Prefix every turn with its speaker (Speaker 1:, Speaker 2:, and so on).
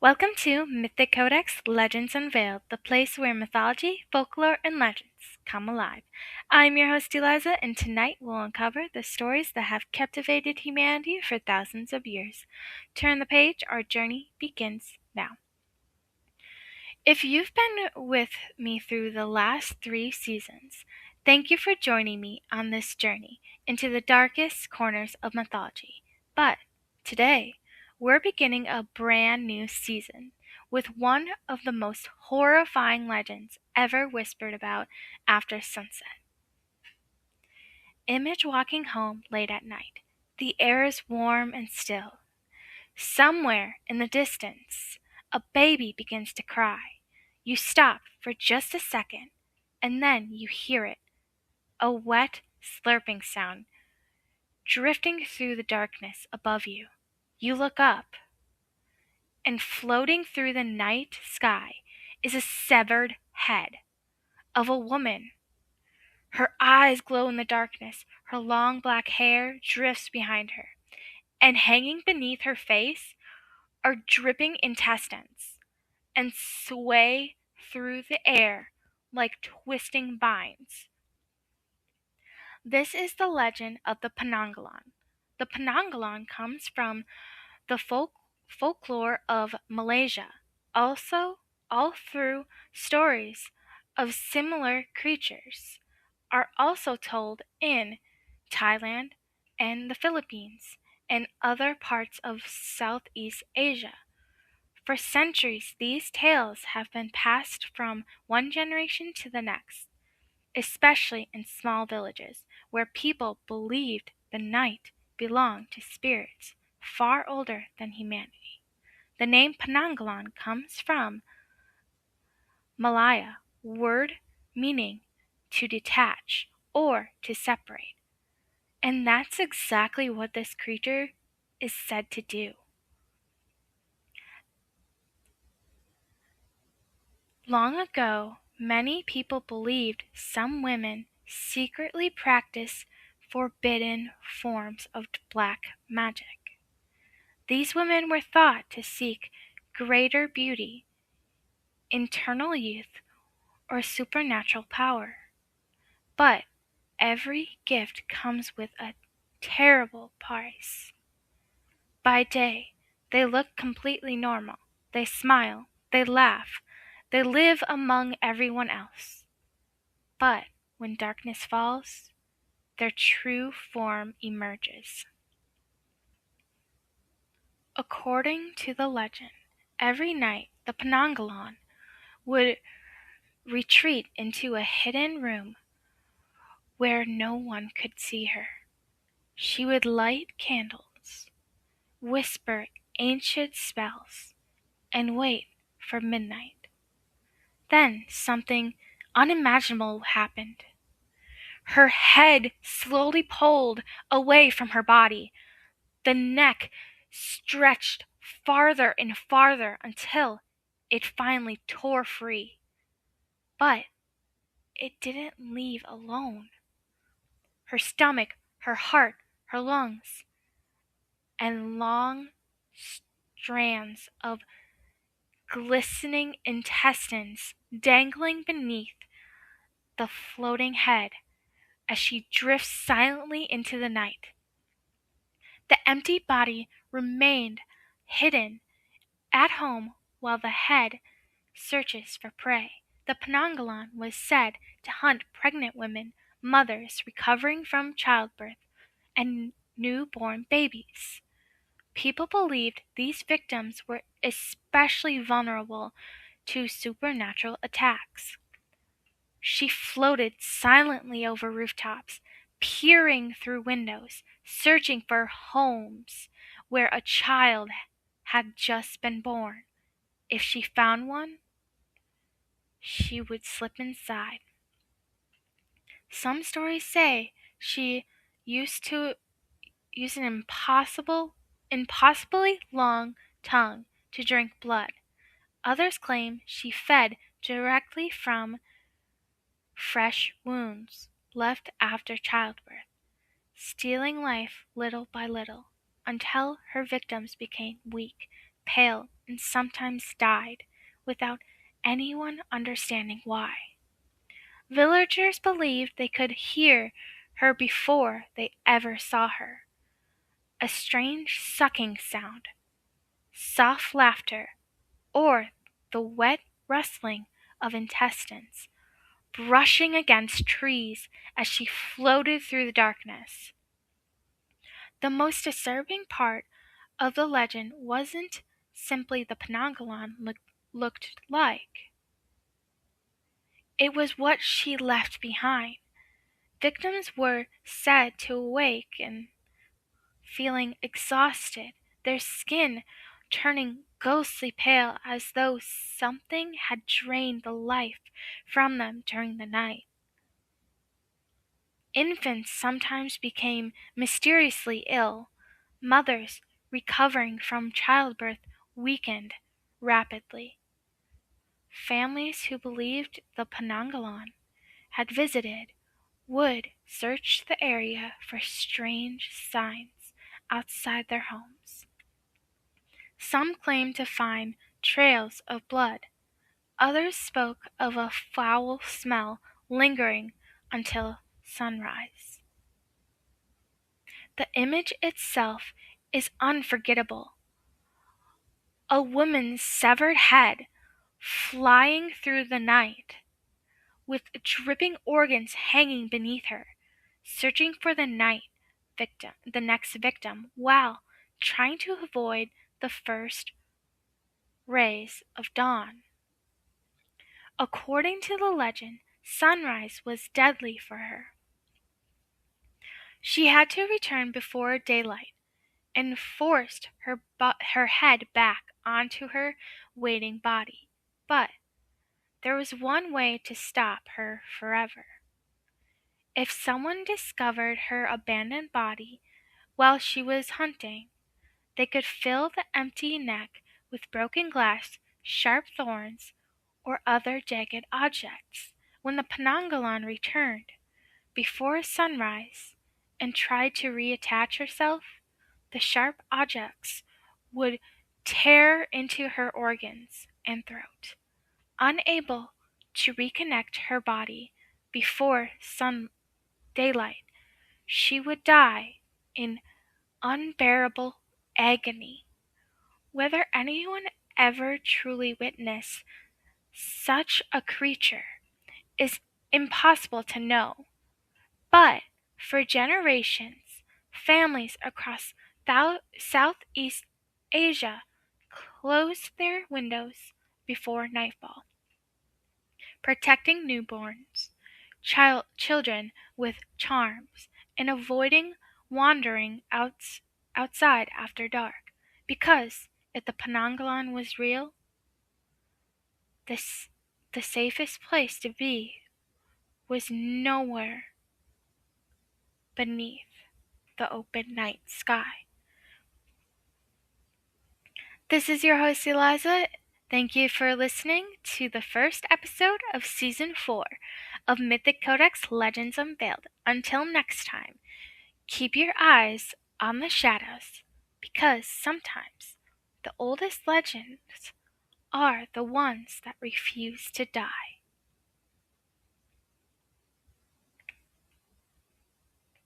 Speaker 1: Welcome to Mythic Codex Legends Unveiled, the place where mythology, folklore, and legends come alive. I'm your host Eliza, and tonight we'll uncover the stories that have captivated humanity for thousands of years. Turn the page, our journey begins now. If you've been with me through the last 3 seasons, thank you for joining me on this journey into the darkest corners of mythology. But today, we're beginning a brand new season with one of the most horrifying legends ever whispered about after sunset. Image walking home late at night. The air is warm and still. Somewhere in the distance, a baby begins to cry. You stop for just a second, and then you hear it, a wet, slurping sound, drifting through the darkness above you. You look up, and floating through the night sky is a severed head of a woman. Her eyes glow in the darkness, her long black hair drifts behind her, and hanging beneath her face are dripping intestines and sway through the air like twisting vines. This is the legend of the Penaggalan. The Penaggalan comes from the folklore of Malaysia. Also, all through stories of similar creatures are also told in Thailand and the Philippines and other parts of Southeast Asia. For centuries, these tales have been passed from one generation to the next, especially in small villages where people believed the night belonged to spirits far older than humanity. The name Penanggalan comes from Malaya word meaning to detach or to separate, and that's exactly what this creature is said to do. Long ago, many people believed some women secretly practiced forbidden forms of black magic. These women were thought to seek greater beauty, internal youth, or supernatural power. But every gift comes with a terrible price. By day, they look completely normal. They smile, they laugh, they live among everyone else. But when darkness falls, their true form emerges. According to the legend, every night the Penanggalan would retreat into a hidden room where no one could see her. She would light candles, whisper ancient spells, and wait for midnight. Then something unimaginable happened. Her head slowly pulled away from her body. The neck stretched farther and farther until it finally tore free. But it didn't leave alone. Her stomach, her heart, her lungs, and long strands of glistening intestines dangling beneath the floating head as she drifts silently into the night. The empty body remained hidden at home while the head searches for prey. The Penanggalan was said to hunt pregnant women, mothers recovering from childbirth, and newborn babies. People believed these victims were especially vulnerable to supernatural attacks. She floated silently over rooftops, peering through windows, searching for homes where a child had just been born. If she found one, she would slip inside. Some stories say she used to use an impossibly long tongue to drink blood. Others claim she fed directly from fresh wounds left after childbirth, stealing life little by little until her victims became weak, pale, and sometimes died, without anyone understanding why. Villagers believed they could hear her before they ever saw her. A strange sucking sound, soft laughter, or the wet rustling of intestines brushing against trees as she floated through the darkness. The most disturbing part of the legend wasn't simply the Penaggalan looked like. It was what she left behind. Victims were said to awake and feeling exhausted, their skin turning ghostly pale as though something had drained the life from them during the night. Infants sometimes became mysteriously ill. Mothers recovering from childbirth weakened rapidly. Families who believed the Penanggalan had visited would search the area for strange signs outside their homes. Some claimed to find trails of blood. Others spoke of a foul smell lingering until sunrise. The image itself is unforgettable. A woman's severed head flying through the night, with dripping organs hanging beneath her, searching for the next victim, while trying to avoid the first rays of dawn. According to the legend, sunrise was deadly for her. She had to return before daylight, and forced her head back onto her waiting body. But there was one way to stop her forever. If someone discovered her abandoned body while she was hunting, they could fill the empty neck with broken glass, sharp thorns, or other jagged objects. When the Penanggalan returned before sunrise and tried to reattach herself, the sharp objects would tear into her organs and throat. Unable to reconnect her body before daylight, she would die in unbearable agony. Whether anyone ever truly witnessed such a creature is impossible to know, but for generations, families across Southeast Asia closed their windows before nightfall, protecting newborns, children with charms, and avoiding wandering outside after dark. Because if the Penanggalan was real, this the safest place to be was nowhere beneath the open night sky. This is your host Eliza. Thank you for listening to the first episode of Season 4 of Mythic Codex Legends Unveiled. Until next time, keep your eyes on the shadows, because sometimes the oldest legends are the ones that refuse to die.